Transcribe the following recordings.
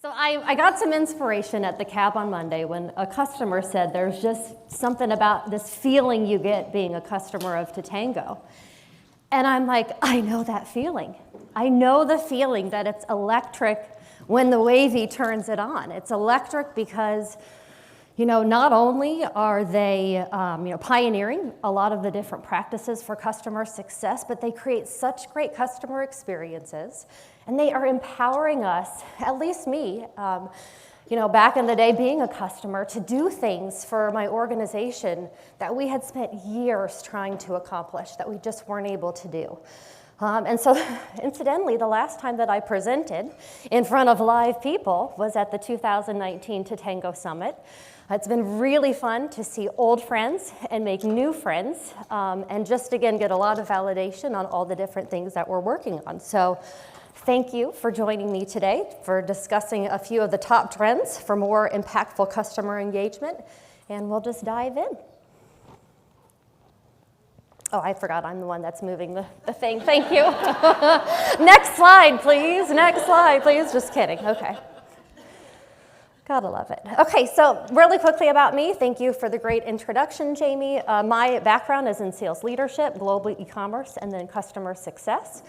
So I got some inspiration at the cab on Monday when a customer said there's just something about this feeling you get being a customer of Tatango. And I'm like, I know that feeling. I know the feeling that it's electric when the wavy turns it on. It's electric because, not only are they, pioneering a lot of the different practices for customer success, but they create such great customer experiences, and they are empowering us, at least me, back in the day being a customer, to do things for my organization that we had spent years trying to accomplish that we just weren't able to do. And so, incidentally, the last time that I presented in front of live people was at the 2019 Tatango Summit. It's been really fun to see old friends and make new friends, and just, again, get a lot of validation on all the different things that we're working on. So thank you for joining me today for discussing a few of the top trends for more impactful customer engagement, and we'll just dive in. Oh, I forgot I'm the one that's moving the thing. Thank you. Next slide, please. Next slide, please. Just kidding. Okay. Gotta love it. Okay, so really quickly about me. Thank you for the great introduction, Jamie. My background is in sales leadership, global e-commerce, and then customer success.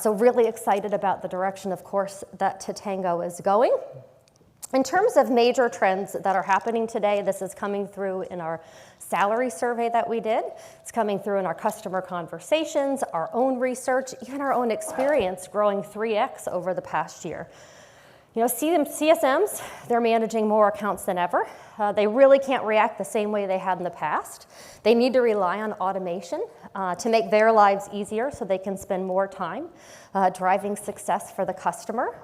So really excited about the direction, of course, that Tatango is going. In terms of major trends that are happening today, this is coming through in our salary survey that we did. It's coming through in our customer conversations, our own research, even our own experience growing 3x over the past year. CSMs, they're managing more accounts than ever. They really can't react the same way they had in the past. They need to rely on automation to make their lives easier so they can spend more time driving success for the customer.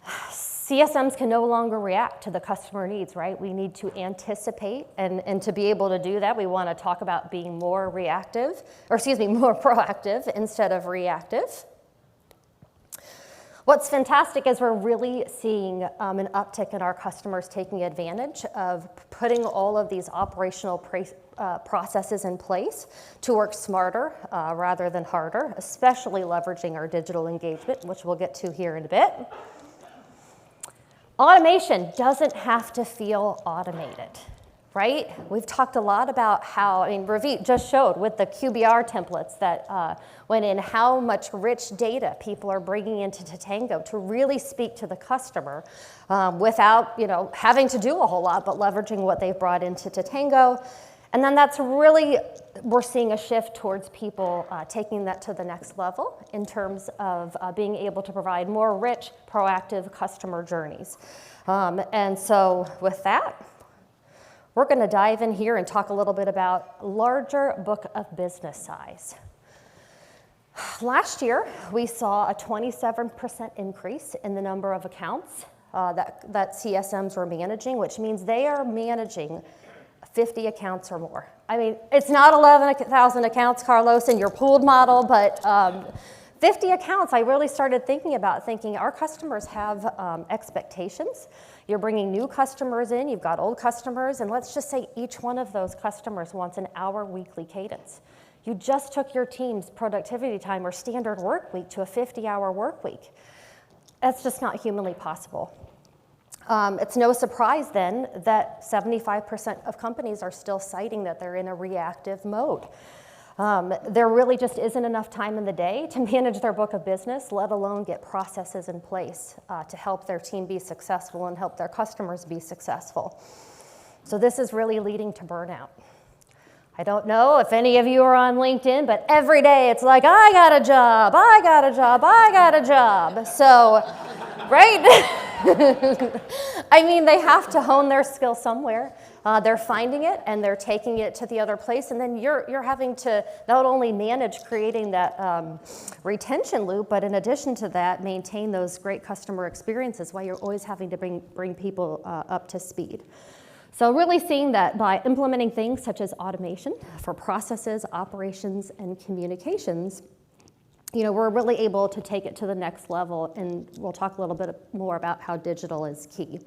CSMs can no longer react to the customer needs, right? We need to anticipate, and to be able to do that, we want to talk about being more proactive instead of reactive. What's fantastic is we're really seeing an uptick in our customers taking advantage of putting all of these operational processes in place to work smarter rather than harder, especially leveraging our digital engagement, which we'll get to here in a bit. Automation doesn't have to feel automated, right? We've talked a lot about how, Ravit just showed with the QBR templates that went in how much rich data people are bringing into Tatango to really speak to the customer without, having to do a whole lot, but leveraging what they've brought into Tatango. And then that's really, we're seeing a shift towards people taking that to the next level in terms of being able to provide more rich, proactive customer journeys. And so with that, we're going to dive in here and talk a little bit about larger book of business size. Last year, we saw a 27% increase in the number of accounts that CSMs were managing, which means they are managing 50 accounts or more. It's not 11,000 accounts, Carlos, in your pooled model, but 50 accounts, I really started thinking our customers have expectations. You're bringing new customers in, you've got old customers, and let's just say each one of those customers wants an hour weekly cadence. You just took your team's productivity time or standard work week to a 50-hour work week. That's just not humanly possible. It's no surprise then that 75% of companies are still citing that they're in a reactive mode. There really just isn't enough time in the day to manage their book of business, let alone get processes in place to help their team be successful and help their customers be successful. So this is really leading to burnout. I don't know if any of you are on LinkedIn, but every day it's like, I got a job, I got a job, I got a job. So, right? They have to hone their skill somewhere. They're finding it and they're taking it to the other place, and then you're having to not only manage creating that retention loop, but in addition to that, maintain those great customer experiences while you're always having to bring people up to speed. So really seeing that by implementing things such as automation for processes, operations, and communications, we're really able to take it to the next level, and we'll talk a little bit more about how digital is key.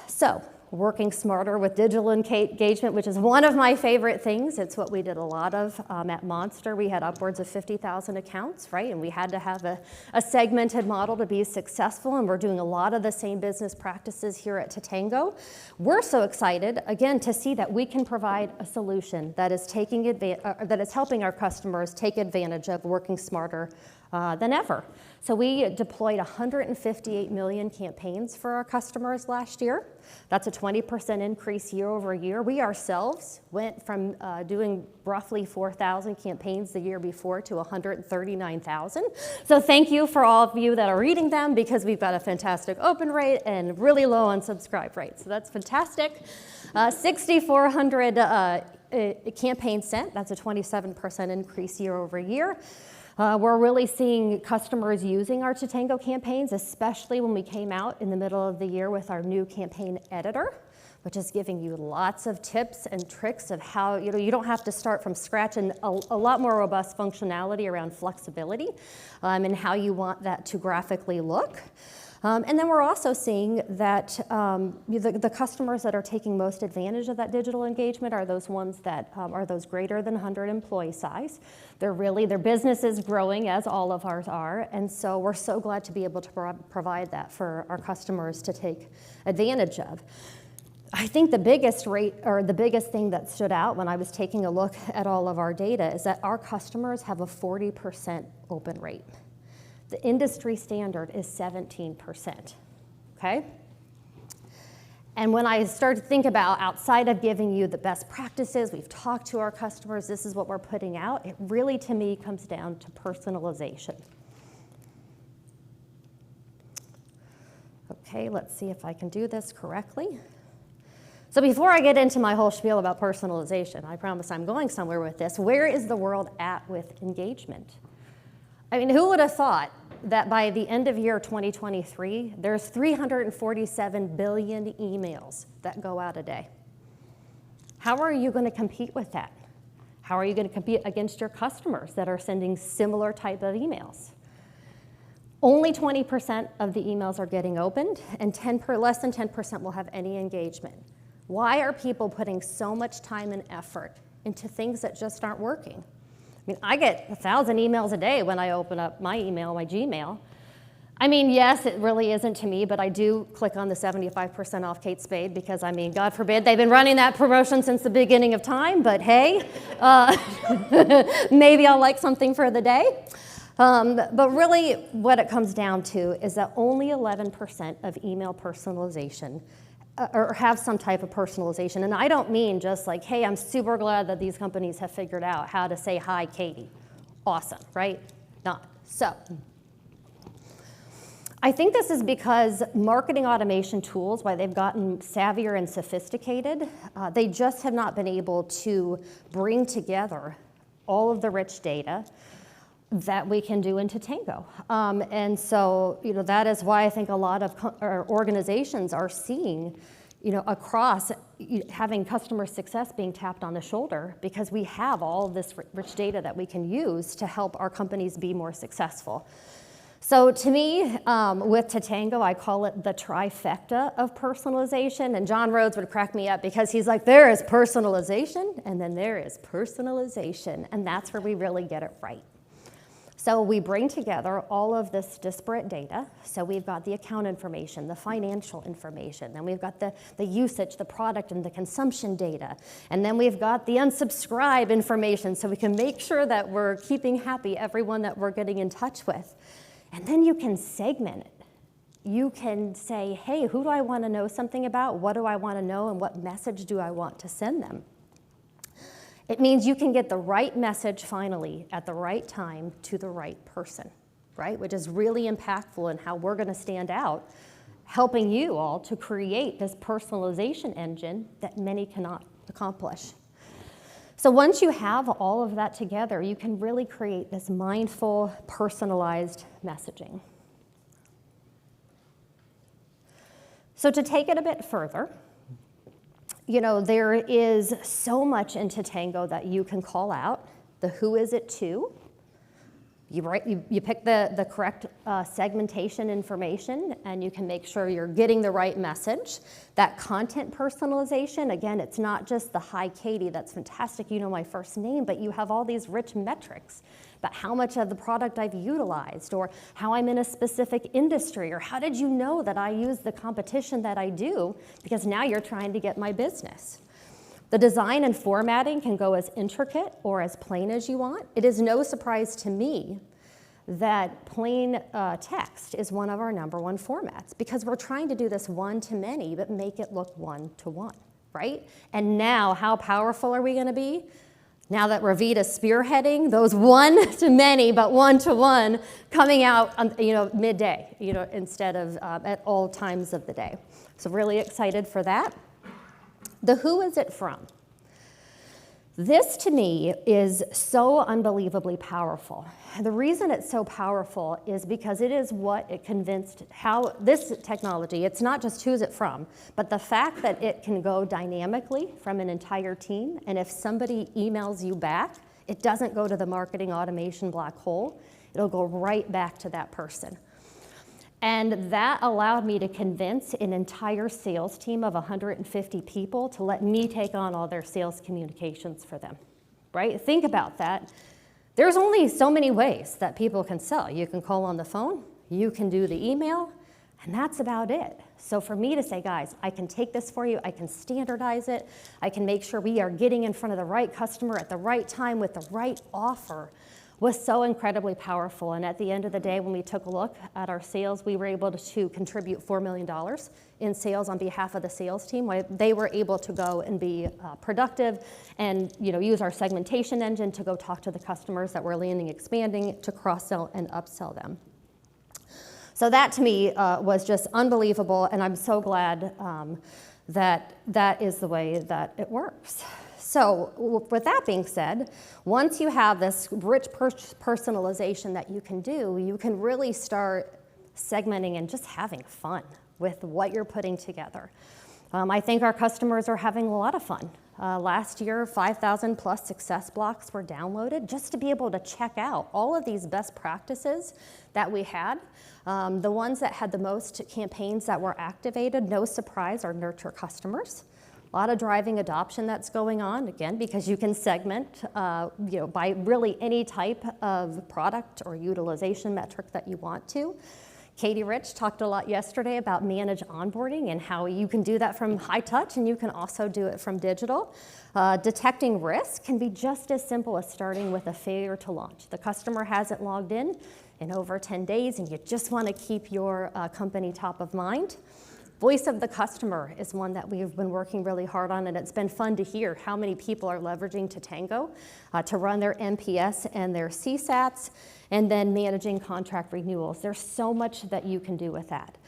So working smarter with digital engagement, which is one of my favorite things. It's what we did a lot of at Monster. We had upwards of 50,000 accounts, right? And we had to have a segmented model to be successful, and we're doing a lot of the same business practices here at Tatango. We're so excited, again, to see that we can provide a solution that is that is helping our customers take advantage of working smarter than ever. So we deployed 158 million campaigns for our customers last year. That's a 20% increase year over year. We ourselves went from doing roughly 4,000 campaigns the year before to 139,000. So thank you for all of you that are reading them, because we've got a fantastic open rate and really low unsubscribe rate. So that's fantastic. 6,400 campaigns sent. That's a 27% increase year over year. We're really seeing customers using our Tatango campaigns, especially when we came out in the middle of the year with our new campaign editor, which is giving you lots of tips and tricks of how, you don't have to start from scratch, and a lot more robust functionality around flexibility and how you want that to graphically look. And then we're also seeing that the customers that are taking most advantage of that digital engagement are those ones that are those greater than 100 employee size. Their business is growing, as all of ours are, and so we're so glad to be able to provide that for our customers to take advantage of. I think the biggest thing that stood out when I was taking a look at all of our data is that our customers have a 40% open rate. The industry standard is 17%, okay? And when I start to think about, outside of giving you the best practices, we've talked to our customers, this is what we're putting out, it really, to me, comes down to personalization. Okay, let's see if I can do this correctly. So before I get into my whole spiel about personalization, I promise I'm going somewhere with this, where is the world at with engagement? I mean, who would have thought that by the end of year 2023, there's 347 billion emails that go out a day? How are you going to compete with that? How are you going to compete against your customers that are sending similar type of emails? Only 20% of the emails are getting opened, and less than 10% will have any engagement. Why are people putting so much time and effort into things that just aren't working? I mean, I get 1,000 emails a day when I open up my email, my Gmail. I mean, yes, it really isn't to me, but I do click on the 75% off Kate Spade because, I mean, God forbid, they've been running that promotion since the beginning of time, but hey, maybe I'll like something for the day. But really, what it comes down to is that only 11% of email personalization or have some type of personalization. And I don't mean just like, hey, I'm super glad that these companies have figured out how to say, hi, Katie. Awesome, right? Not so. I think this is because marketing automation tools, while they've gotten savvier and sophisticated, they just have not been able to bring together all of the rich data that we can do in Tatango. And so, that is why I think a lot of organizations are seeing, across having customer success being tapped on the shoulder, because we have all of this rich data that we can use to help our companies be more successful. So to me, with Tatango, I call it the trifecta of personalization. And John Rhodes would crack me up because he's like, there is personalization, and then there is personalization. And that's where we really get it right. So we bring together all of this disparate data. So we've got the account information, the financial information, then we've got the usage, the product, and the consumption data. And then we've got the unsubscribe information, so we can make sure that we're keeping happy everyone that we're getting in touch with. And then you can segment it. You can say, hey, who do I want to know something about? What do I want to know? And what message do I want to send them? It means you can get the right message finally at the right time to the right person, right? Which is really impactful in how we're going to stand out, helping you all to create this personalization engine that many cannot accomplish. So once you have all of that together, you can really create this mindful, personalized messaging. So to take it a bit further, there is so much in Tatango that you can call out. The who is it to, You pick the correct segmentation information, and you can make sure you're getting the right message. That content personalization, again, it's not just the "Hi, Katie, that's fantastic, you know my first name," but you have all these rich metrics about how much of the product I've utilized, or how I'm in a specific industry, or how did you know that I use the competition that I do, because now you're trying to get my business. The design and formatting can go as intricate or as plain as you want. It is no surprise to me that plain text is one of our #1 formats, because we're trying to do this one-to-many, but make it look one-to-one, right? And now, how powerful are we going to be? Now that Ravita's spearheading those one-to-many, but one-to-one coming out, midday, instead of at all times of the day. So really excited for that. The who is it from? This, to me, is so unbelievably powerful. The reason it's so powerful is because it is what it convinced how this technology, it's not just who's it from, but the fact that it can go dynamically from an entire team, and if somebody emails you back, it doesn't go to the marketing automation black hole. It'll go right back to that person. And that allowed me to convince an entire sales team of 150 people to let me take on all their sales communications for them, right? Think about that. There's only so many ways that people can sell. You can call on the phone, you can do the email, and that's about it. So for me to say, guys, I can take this for you, I can standardize it, I can make sure we are getting in front of the right customer at the right time with the right offer, was so incredibly powerful. And at the end of the day, when we took a look at our sales, we were able to contribute $4 million in sales on behalf of the sales team. They were able to go and be productive and use our segmentation engine to go talk to the customers that we're landing, expanding, to cross-sell and upsell them. So that to me was just unbelievable, and I'm so glad that that is the way that it works. So with that being said, once you have this rich personalization that you can do, you can really start segmenting and just having fun with what you're putting together. I think our customers are having a lot of fun. Last year, 5,000 plus success blocks were downloaded just to be able to check out all of these best practices that we had. The ones that had the most campaigns that were activated, no surprise, are nurture customers. A lot of driving adoption that's going on, again, because you can segment by really any type of product or utilization metric that you want to. Katie Rich talked a lot yesterday about manage onboarding and how you can do that from high touch, and you can also do it from digital. Detecting risk can be just as simple as starting with a failure to launch. The customer hasn't logged in over 10 days, and you just want to keep your company top of mind. Voice of the customer is one that we've been working really hard on, and it's been fun to hear how many people are leveraging Tatango to run their NPS and their CSATs, and then managing contract renewals. There's so much that you can do with that.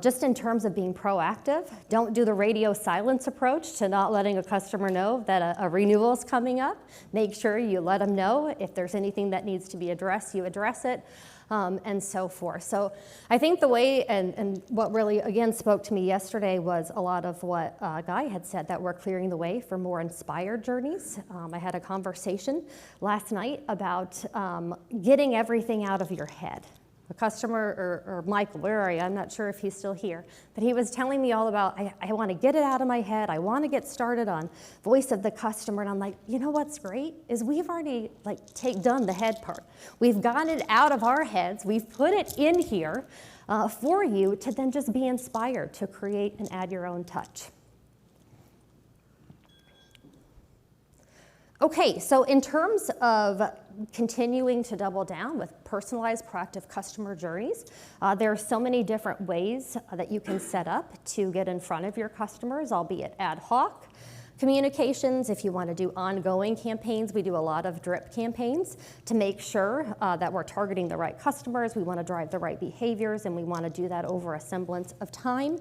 Just in terms of being proactive, don't do the radio silence approach to not letting a customer know that a renewal is coming up. Make sure you let them know. If there's anything that needs to be addressed, you address it. And so forth. So I think the way, and what really, again, spoke to me yesterday was a lot of what Guy had said, that we're clearing the way for more inspired journeys. I had a conversation last night about getting everything out of your head. A customer, or Michael, where are you? I'm not sure if he's still here. But he was telling me all about, I want to get it out of my head. I want to get started on voice of the customer. And I'm like, what's great is we've already done the head part. We've gotten it out of our heads. We've put it in here for you to then just be inspired to create and add your own touch. Okay, so in terms of continuing to double down with personalized, proactive customer journeys, there are so many different ways that you can set up to get in front of your customers, albeit ad hoc communications. If you want to do ongoing campaigns, we do a lot of drip campaigns to make sure that we're targeting the right customers, we want to drive the right behaviors, and we want to do that over a semblance of time.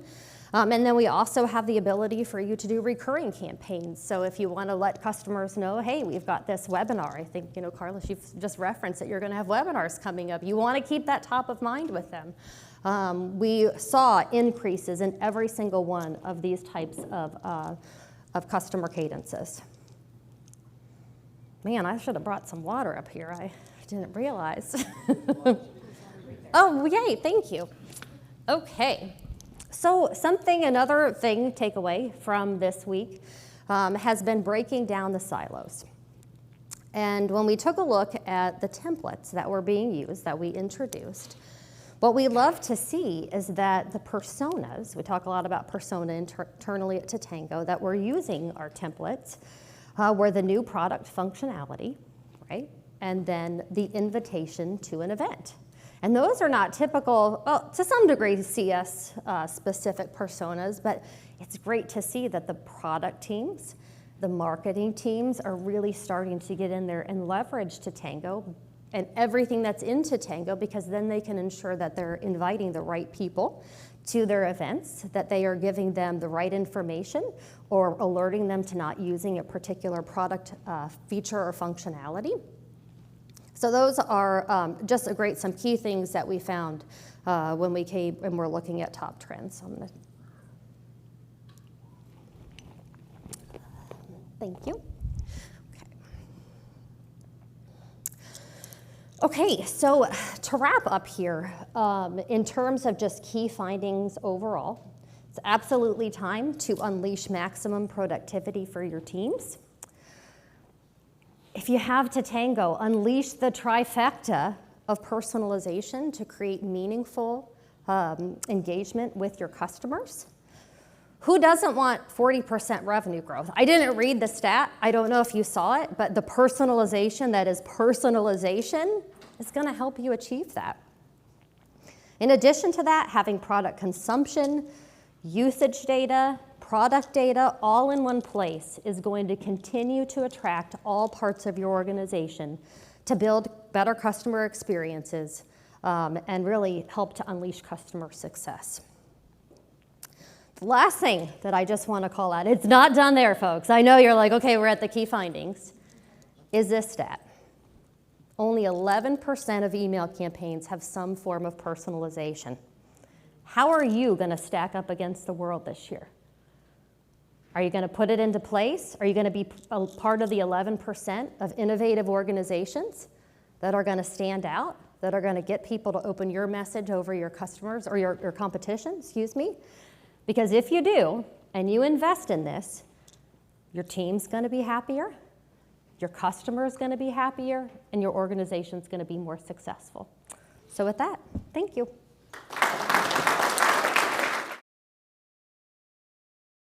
And then we also have the ability for you to do recurring campaigns. So if you want to let customers know, hey, we've got this webinar. I think, Carlos, you've just referenced that you're going to have webinars coming up. You want to keep that top of mind with them. We saw increases in every single one of these types of customer cadences. Man, I should have brought some water up here. I didn't realize. Oh, yay, thank you. Okay, so another thing, takeaway from this week has been breaking down the silos. And when we took a look at the templates that were being used, that we introduced, what we love to see is that the personas, we talk a lot about persona internally at Tatango, that we're using our templates were the new product functionality, right? And then the invitation to an event. And those are not typical, well, to some degree, CS specific personas, but it's great to see that the product teams, the marketing teams are really starting to get in there and leverage Tatango and everything that's in Tatango, because then they can ensure that they're inviting the right people to their events, that they are giving them the right information or alerting them to not using a particular product feature or functionality. So those are just some key things that we found when we came and we're looking at top trends. So I'm gonna thank you. Okay, so to wrap up here, in terms of just key findings overall, it's absolutely time to unleash maximum productivity for your teams. If you have Tatango, unleash the trifecta of personalization to create meaningful engagement with your customers. Who doesn't want 40% revenue growth? I didn't read the stat. I don't know if you saw it, but the personalization that is personalization is going to help you achieve that. In addition to that, having product consumption, usage data, product data all in one place is going to continue to attract all parts of your organization to build better customer experiences and really help to unleash customer success. The last thing that I just want to call out, it's not done there, folks. I know you're like, okay, we're at the key findings, is this stat. Only 11% of email campaigns have some form of personalization. How are you going to stack up against the world this year? Are you going to put it into place? Are you going to be a part of the 11% of innovative organizations that are going to stand out, that are going to get people to open your message over your customers or your competition, excuse me? Because if you do, and you invest in this, your team's going to be happier, your customer's going to be happier, and your organization's going to be more successful. So with that, thank you.